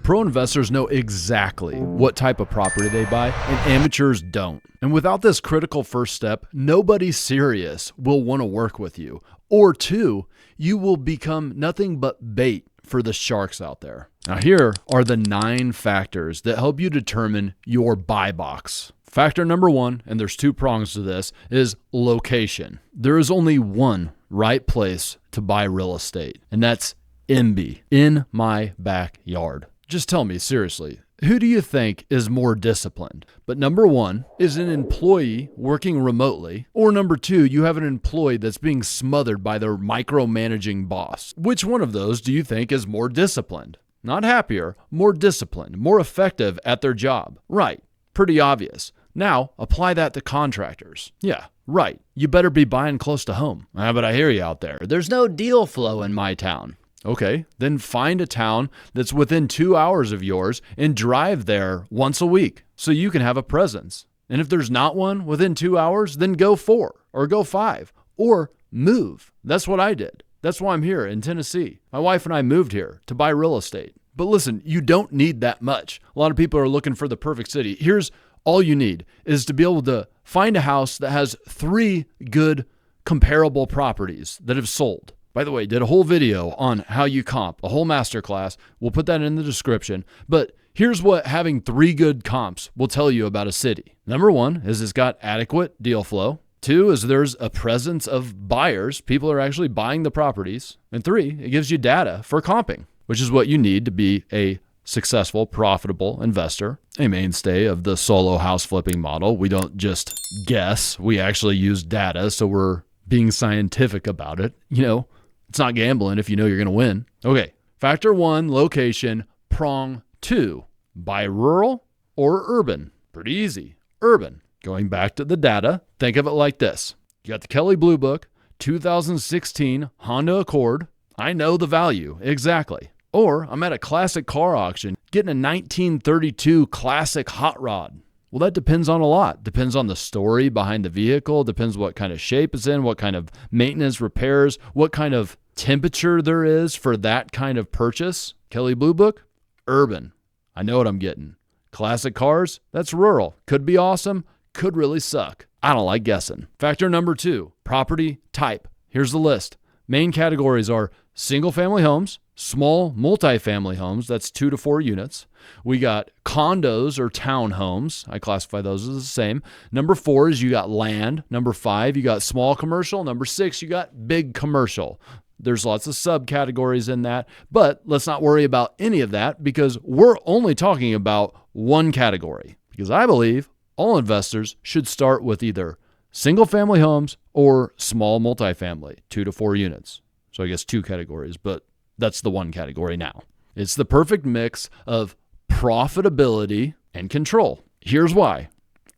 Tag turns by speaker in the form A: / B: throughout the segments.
A: Pro investors know exactly what type of property they buy, and amateurs don't. And without this critical first step, nobody serious will want to work with you. Or two, you will become nothing but bait for the sharks out there. Now here are the 9 factors that help you determine your buy box. Factor number 1, and there's 2 prongs to this, is location. There is only one right place to buy real estate, and that's IMBY, in my backyard. Just tell me, seriously, who do you think is more disciplined? But number 1 is an employee working remotely, or number 2, you have an employee that's being smothered by their micromanaging boss. Which one of those do you think is more disciplined? Not happier, more disciplined, more effective at their job. Right, pretty obvious. Now, apply that to contractors. Yeah, right. You better be buying close to home. But I hear you out there. There's no deal flow in my town. Okay, then find a town that's within 2 hours of yours and drive there once a week so you can have a presence. And if there's not one within 2 hours, then go 4 or go 5 or move. That's what I did. That's why I'm here in Tennessee. My wife and I moved here to buy real estate. But listen, you don't need that much. A lot of people are looking for the perfect city. Here's all you need is to be able to find a house that has 3 good comparable properties that have sold. By the way, did a whole video on how you comp, a whole masterclass. We'll put that in the description. But here's what having 3 good comps will tell you about a city. Number 1 is it's got adequate deal flow. 2 is there's a presence of buyers. People are actually buying the properties. And 3, it gives you data for comping, which is what you need to be a successful, profitable investor, a mainstay of the solo house flipping model. We don't just guess. We actually use data, so we're being scientific about it. You know, it's not gambling if you know you're going to win. Okay, factor 1, location. Prong 2, buy rural or urban. Pretty easy, urban. Going back to the data, think of it like this. You got the Kelley Blue Book, 2016 Honda Accord. I know the value, exactly. Or I'm at a classic car auction getting a 1932 classic hot rod. Well, that depends on a lot. Depends on the story behind the vehicle. Depends what kind of shape it's in, what kind of maintenance, repairs, what kind of temperature there is for that kind of purchase. Kelley Blue Book, urban. I know what I'm getting. Classic cars, that's rural. Could be awesome, could really suck. I don't like guessing. Factor number 2, property type. Here's the list. Main categories are single-family homes, small multifamily homes, that's 2 to 4 units. We got condos or townhomes. I classify those as the same. Number 4 is you got land. Number 5, you got small commercial. Number 6, you got big commercial. There's lots of subcategories in that, but let's not worry about any of that because we're only talking about one category. Because I believe all investors should start with either single-family homes or small multifamily, 2 to 4 units. So I guess 2 categories, but that's the one category now. It's the perfect mix of profitability and control. Here's why.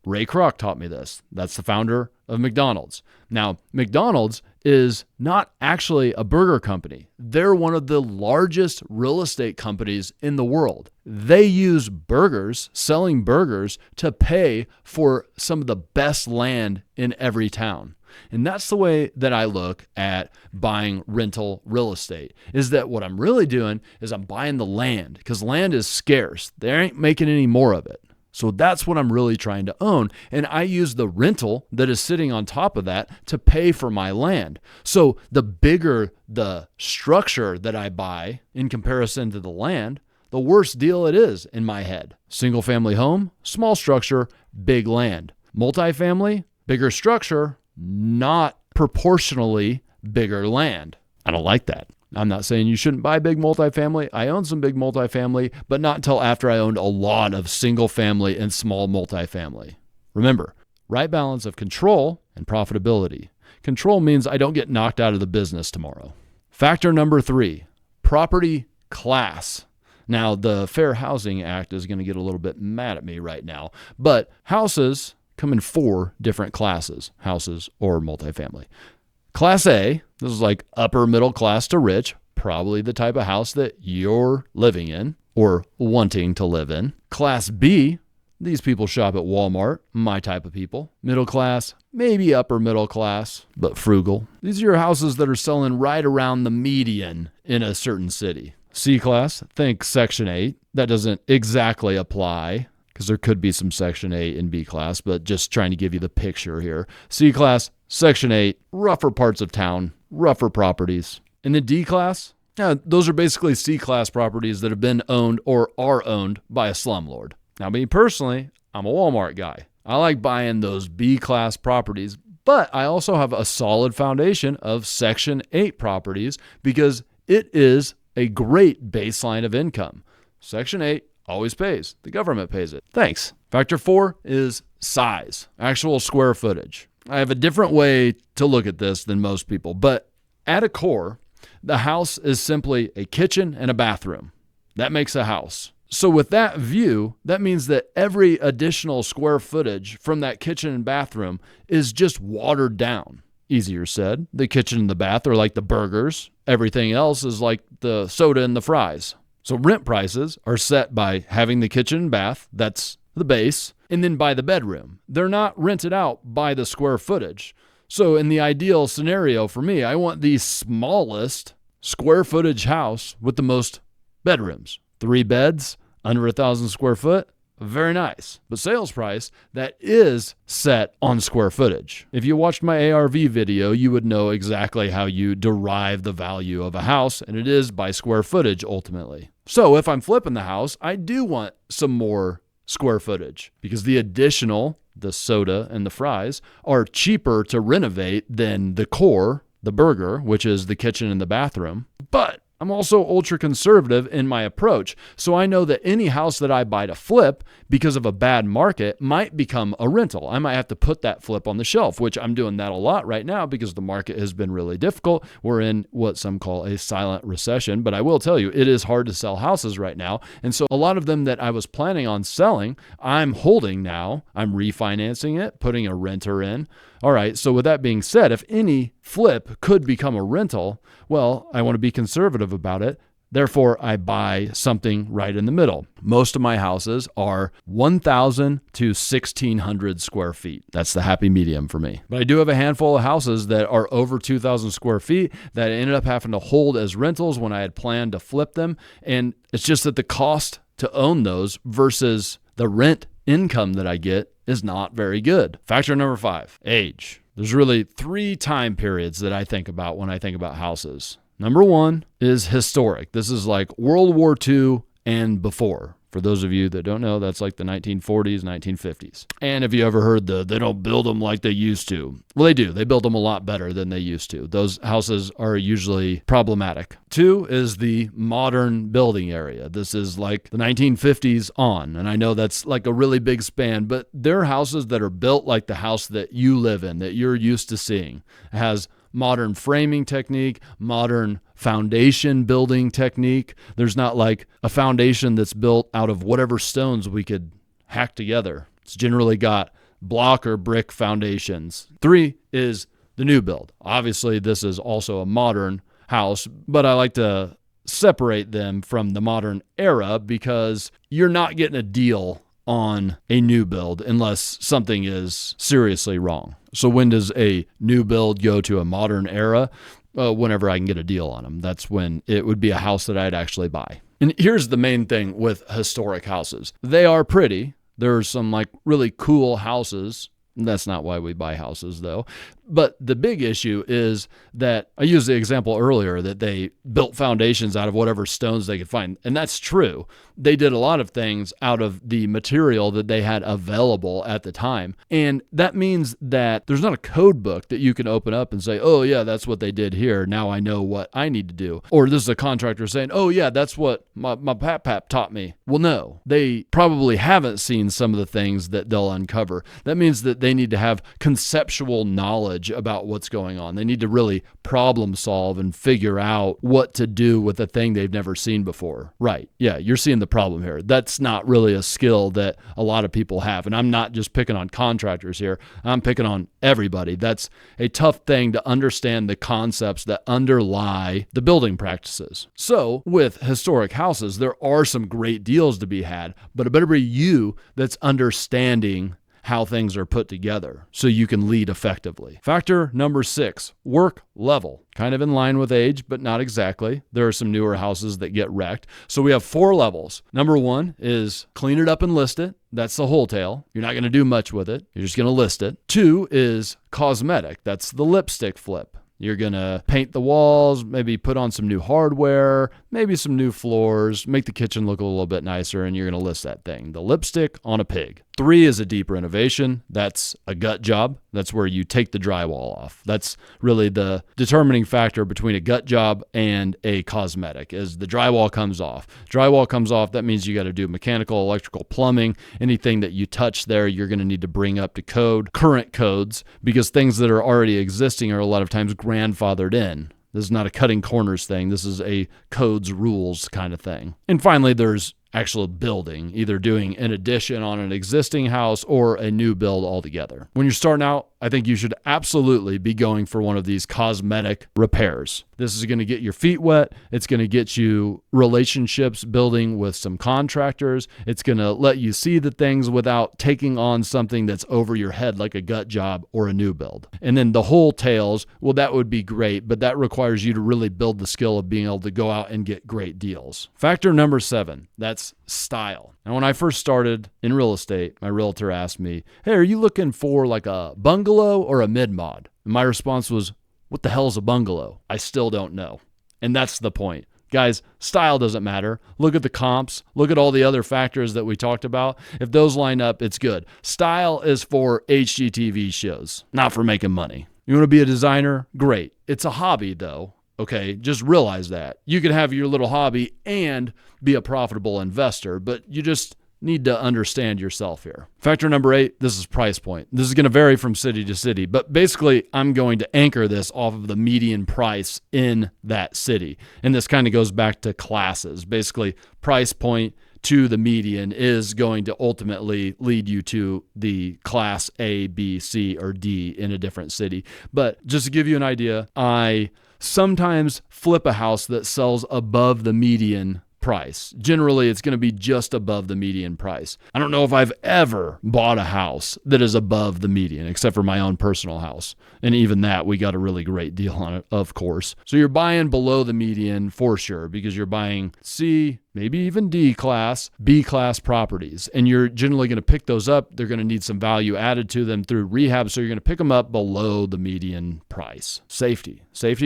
A: Ray Kroc taught me this. That's the founder of McDonald's. Now, McDonald's is not actually a burger company. They're one of the largest real estate companies in the world. They use burgers, selling burgers, to pay for some of the best land in every town. And that's the way that I look at buying rental real estate, is that what I'm really doing is I'm buying the land because land is scarce. They ain't making any more of it. So that's what I'm really trying to own. And I use the rental that is sitting on top of that to pay for my land. So the bigger the structure that I buy in comparison to the land, the worse deal it is in my head. Single family home, small structure, big land. Multifamily, bigger structure, not proportionally bigger land. I don't like that. I'm not saying you shouldn't buy big multifamily. I own some big multifamily, but not until after I owned a lot of single family and small multifamily. Remember, right balance of control and profitability. Control means I don't get knocked out of the business tomorrow. Factor number 3, property class. Now, the Fair Housing Act is going to get a little bit mad at me right now, but houses come in 4 different classes, houses or multifamily. Class A, this is like upper middle class to rich, probably the type of house that you're living in or wanting to live in. Class B, these people shop at Walmart, my type of people. Middle class, maybe upper middle class, but frugal. These are your houses that are selling right around the median in a certain city. C-class, think Section 8. That doesn't exactly apply because there could be some Section 8 in B-class, but just trying to give you the picture here. C-class, Section 8, rougher parts of town, rougher properties. And then D-class, those are basically C-class properties that have been owned or are owned by a slumlord. Now, me personally, I'm a Walmart guy. I like buying those B-class properties, but I also have a solid foundation of Section 8 properties because it is a great baseline of income. Section 8 always pays. The government pays it. Thanks. Factor 4 is size, actual square footage. I have a different way to look at this than most people, but at a core, the house is simply a kitchen and a bathroom. That makes a house. So with that view, that means that every additional square footage from that kitchen and bathroom is just watered down. Easier said. The kitchen and the bath are like the burgers. Everything else is like the soda and the fries. So rent prices are set by having the kitchen and bath, that's the base, and then by the bedroom. They're not rented out by the square footage. So in the ideal scenario for me, I want the smallest square footage house with the most bedrooms. 3 beds, under 1,000 square foot. Very nice. But sales price, that is set on square footage. If you watched my ARV video, you would know exactly how you derive the value of a house, and it is by square footage ultimately. So if I'm flipping the house, I do want some more square footage because the additional, the soda and the fries, are cheaper to renovate than the core, the burger, which is the kitchen and the bathroom. But I'm also ultra conservative in my approach, so I know that any house that I buy to flip because of a bad market might become a rental. I might have to put that flip on the shelf, which I'm doing that a lot right now because the market has been really difficult. We're in what some call a silent recession, but I will tell you, it is hard to sell houses right now. And so a lot of them that I was planning on selling, I'm holding now. I'm refinancing it, putting a renter in. All right, so with that being said, if any flip could become a rental, well, I want to be conservative about it. Therefore, I buy something right in the middle. Most of my houses are 1,000 to 1,600 square feet. That's the happy medium for me. But I do have a handful of houses that are over 2,000 square feet that I ended up having to hold as rentals when I had planned to flip them. And it's just that the cost to own those versus the rent income that I get is not very good. Factor number 5, age. There's really 3 time periods that I think about when I think about houses. Number 1 is historic. This is like World War II and before. For those of you that don't know, that's like the 1940s, 1950s. And have you ever heard they don't build them like they used to? Well, they do. They build them a lot better than they used to. Those houses are usually problematic. 2 is the modern building area. This is like the 1950s on. And I know that's like a really big span, but there are houses that are built like the house that you live in, that you're used to seeing. It has modern framing technique, modern foundation building technique. There's not like a foundation that's built out of whatever stones we could hack together. It's generally got block or brick foundations. 3 is the new build. Obviously, this is also a modern house, but I like to separate them from the modern era because you're not getting a deal on a new build unless something is seriously wrong. So when does a new build go to a modern era? Whenever I can get a deal on them. That's when it would be a house that I'd actually buy. And here's the main thing with historic houses. They are pretty. There's some like really cool houses. That's not why we buy houses though. But the big issue is that I used the example earlier that they built foundations out of whatever stones they could find. And that's true. They did a lot of things out of the material that they had available at the time. And that means that there's not a code book that you can open up and say, oh yeah, that's what they did here. Now I know what I need to do. Or this is a contractor saying, oh yeah, that's what my pap taught me. Well, no, they probably haven't seen some of the things that they'll uncover. That means that they need to have conceptual knowledge about what's going on. They need to really problem solve and figure out what to do with a thing they've never seen before. Right. Yeah, you're seeing the problem here. That's not really a skill that a lot of people have. And I'm not just picking on contractors here. I'm picking on everybody. That's a tough thing to understand the concepts that underlie the building practices. So with historic houses, there are some great deals to be had, but it better be you that's understanding how things are put together so you can lead effectively. Factor number 6, work level. Kind of in line with age, but not exactly. There are some newer houses that get wrecked. So we have 4 levels. Number 1 is clean it up and list it. That's the whole tale. You're not going to do much with it. You're just going to list it. 2 is cosmetic. That's the lipstick flip. You're going to paint the walls, maybe put on some new hardware, maybe some new floors, make the kitchen look a little bit nicer, and you're going to list that thing. The lipstick on a pig. 3 is a deep renovation. That's a gut job. That's where you take the drywall off. That's really the determining factor between a gut job and a cosmetic is the drywall comes off. Drywall comes off, that means you got to do mechanical, electrical, plumbing. Anything that you touch there, you're going to need to bring up to code, current codes, because things that are already existing are a lot of times grandfathered in. This is not a cutting corners thing. This is a codes rules kind of thing. And finally, there's actual building, either doing an addition on an existing house or a new build altogether. When you're starting out, I think you should absolutely be going for one of these cosmetic repairs. This is going to get your feet wet. It's going to get you relationships building with some contractors. It's going to let you see the things without taking on something that's over your head like a gut job or a new build. And then the whole tails, well, that would be great, but that requires you to really build the skill of being able to go out and get great deals. Factor number 7, that's style. Now, when I first started in real estate, my realtor asked me, hey, are you looking for like a bungalow or a mid-mod? And my response was, what the hell is a bungalow? I still don't know. And that's the point. Guys, style doesn't matter. Look at the comps. Look at all the other factors that we talked about. If those line up, it's good. Style is for HGTV shows, not for making money. You want to be a designer? Great. It's a hobby, though. Okay, just realize that. You can have your little hobby and be a profitable investor, but you just need to understand yourself here. Factor number 8, this is price point. This is going to vary from city to city, but basically I'm going to anchor this off of the median price in that city. And this kind of goes back to classes. Basically, price point to the median is going to ultimately lead you to the class A, B, C, or D in a different city. But just to give you an idea, I sometimes flip a house that sells above the median price. Generally, it's going to be just above the median price. I don't know if I've ever bought a house that is above the median, except for my own personal house. And even that, we got a really great deal on it, of course. So you're buying below the median for sure, because you're buying C, maybe even D class, B class properties. And you're generally going to pick those up. They're going to need some value added to them through rehab. So you're going to pick them up below the median price. Safety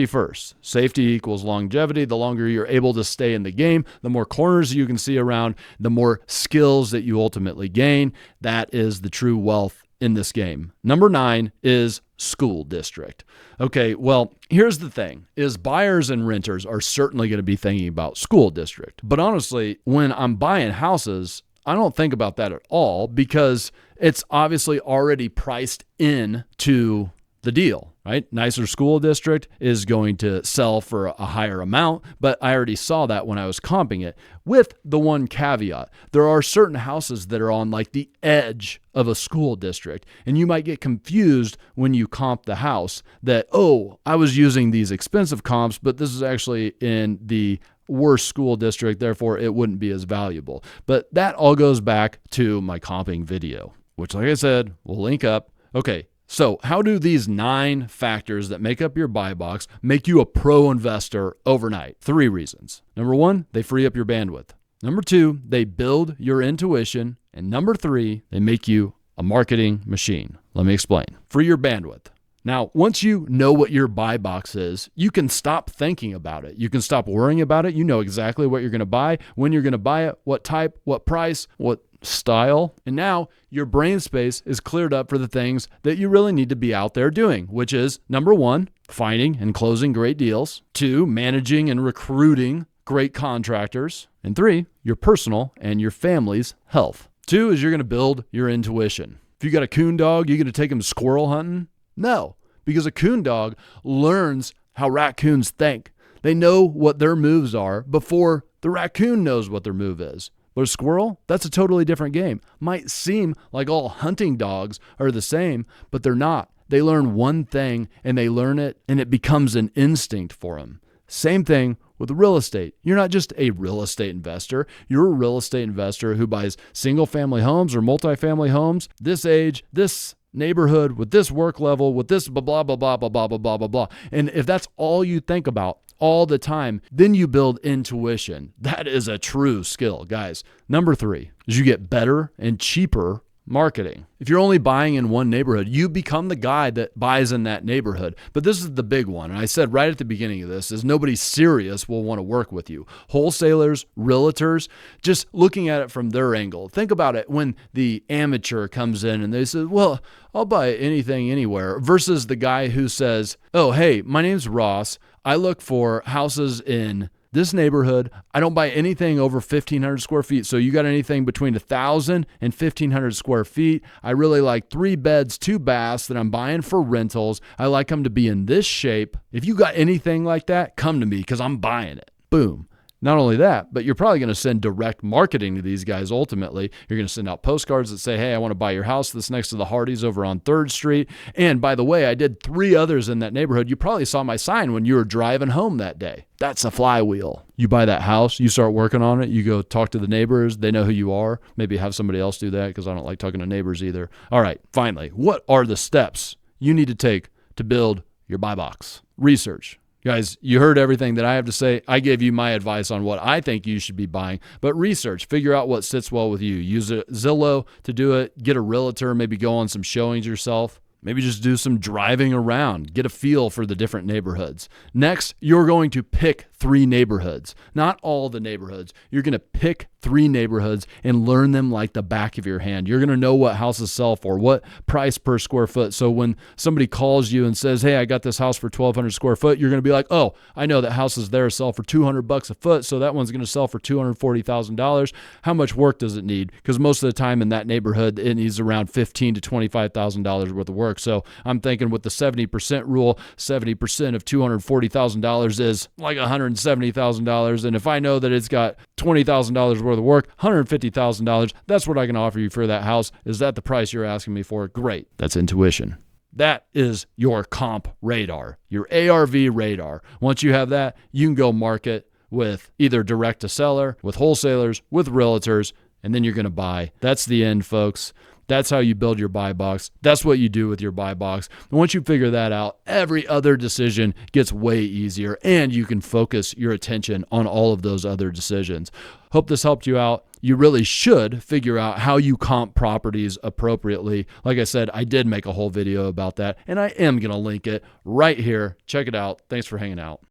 A: first. Safety equals longevity. The longer you're able to stay in the game, the more corners you can see around, the more skills that you ultimately gain. That is the true wealth in this game. Number 9 is school district. Okay, well, here's the thing, is buyers and renters are certainly going to be thinking about school district. But honestly, when I'm buying houses, I don't think about that at all because it's obviously already priced in to the deal, right? Nicer school district is going to sell for a higher amount, but I already saw that when I was comping it with the one caveat. There are certain houses that are on like the edge of a school district, and you might get confused when you comp the house that, oh, I was using these expensive comps, but this is actually in the worst school district, therefore it wouldn't be as valuable. But that all goes back to my comping video, which, like I said, we'll link up. Okay. So how do these 9 factors that make up your buy box make you a pro investor overnight? 3 reasons. Number 1, they free up your bandwidth. Number 2, they build your intuition. And number 3, they make you a marketing machine. Let me explain. Free your bandwidth. Now, once you know what your buy box is, you can stop thinking about it. You can stop worrying about it. You know exactly what you're going to buy, when you're going to buy it, what type, what price, what style. And now your brain space is cleared up for the things that you really need to be out there doing, which is number 1, finding and closing great deals. 2, managing and recruiting great contractors. And 3, your personal and your family's health. 2 is you're going to build your intuition. If you got a coon dog, you going to take him squirrel hunting? No, because a coon dog learns how raccoons think. They know what their moves are before the raccoon knows what their move is. But a squirrel, that's a totally different game. Might seem like all hunting dogs are the same, but they're not. They learn one thing and they learn it and it becomes an instinct for them. Same thing with real estate. You're not just a real estate investor. You're a real estate investor who buys single family homes or multifamily homes, this age, this neighborhood, with this work level, with this blah, blah, blah, blah, blah, blah, blah, blah, blah, blah. And if that's all you think about all the time, then you build intuition. That is a true skill, guys. Number 3 is you get better and cheaper marketing. If you're only buying in one neighborhood, you become the guy that buys in that neighborhood. But this is the big one. And I said right at the beginning of this is nobody serious will want to work with you. Wholesalers, realtors, just looking at it from their angle. Think about it when the amateur comes in and they say, well, I'll buy anything anywhere, versus the guy who says, oh, hey, my name's Ross. I look for houses in this neighborhood. I don't buy anything over 1,500 square feet. So you got anything between 1,000 and 1,500 square feet. I really like 3 beds, 2 baths that I'm buying for rentals. I like them to be in this shape. If you got anything like that, come to me because I'm buying it. Boom. Not only that, but you're probably going to send direct marketing to these guys ultimately. You're going to send out postcards that say, hey, I want to buy your house that's next to the Hardys over on 3rd Street. And by the way, I did 3 others in that neighborhood. You probably saw my sign when you were driving home that day. That's a flywheel. You buy that house, you start working on it, you go talk to the neighbors, they know who you are. Maybe have somebody else do that because I don't like talking to neighbors either. All right, finally, what are the steps you need to take to build your buy box? Research. Guys, you heard everything that I have to say. I gave you my advice on what I think you should be buying, but research, figure out what sits well with you. Use a Zillow to do it. Get a realtor, maybe go on some showings yourself. Maybe just do some driving around, get a feel for the different neighborhoods. Next, you're going to pick 3 neighborhoods, not all the neighborhoods. You're going to pick 3 neighborhoods and learn them like the back of your hand. You're going to know what houses sell for, what price per square foot. So when somebody calls you and says, hey, I got this house for 1,200 square foot, you're going to be like, oh, I know that houses there sell for $200 a foot. So that one's going to sell for $240,000. How much work does it need? Because most of the time in that neighborhood, it needs around $15,000 to $25,000 worth of work. So I'm thinking with the 70% rule, 70% of $240,000 is like $170,000. And if I know that it's got $20,000 worth of work, $150,000, that's what I can offer you for that house. Is that the price you're asking me for? Great. That's intuition. That is your comp radar, your ARV radar. Once you have that, you can go market with either direct to seller, with wholesalers, with realtors, and then you're going to buy. That's the end, folks. That's how you build your buy box. That's what you do with your buy box. And once you figure that out, every other decision gets way easier and you can focus your attention on all of those other decisions. Hope this helped you out. You really should figure out how you comp properties appropriately. Like I said, I did make a whole video about that and I am going to link it right here. Check it out. Thanks for hanging out.